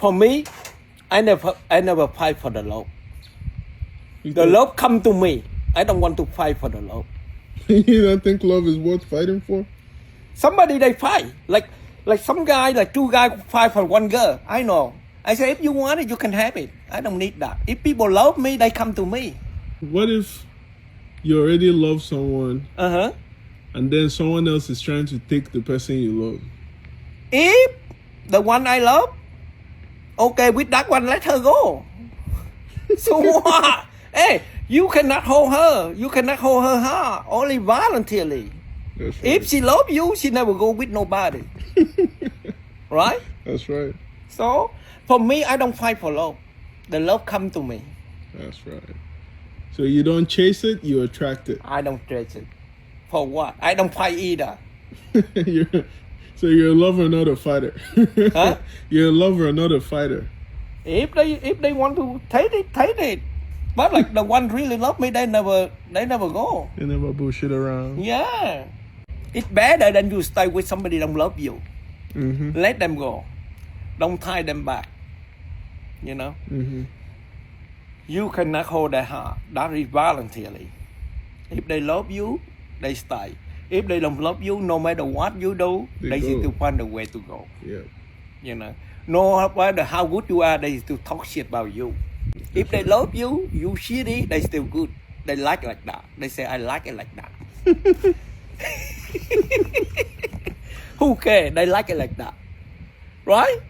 For me, I never fight for the love. The love come to me. I don't want to fight for the love. You don't think love is worth fighting for? Somebody they fight. Like some guy, like two guys fight for one girl. I know. I say if you want it, you can have it. I don't need that. If people love me, they come to me. What if you already love someone Uh-huh. and then someone else is trying to take the person you love? If the one I love, okay, with that one, let her go. So what? Hey, you cannot hold her. You cannot hold her heart. Only voluntarily. That's right. If she love you, she never go with nobody. Right? That's right. So, for me, I don't fight for love. The love come to me. That's right. So you don't chase it, you attract it. I don't chase it. For what? I don't fight either. So you're a lover, not a fighter. Huh? You're a lover, not a fighter. If they want to take it. But like the one really love me, they never go. You never bullshit around. Yeah. It's better than you stay with somebody don't love you. Mm-hmm. Let them go. Don't tie them back. You know? Mm-hmm. You cannot hold their heart. That is voluntarily. If they love you, they stay. If they don't love you, no matter what you do, they go. still find a way to go. Yeah. You know? No matter how good you are, they still talk shit about you. If they love you, you shitty, they still good. They like that. They say, I like it like that. Who cares? They like it like that. Right?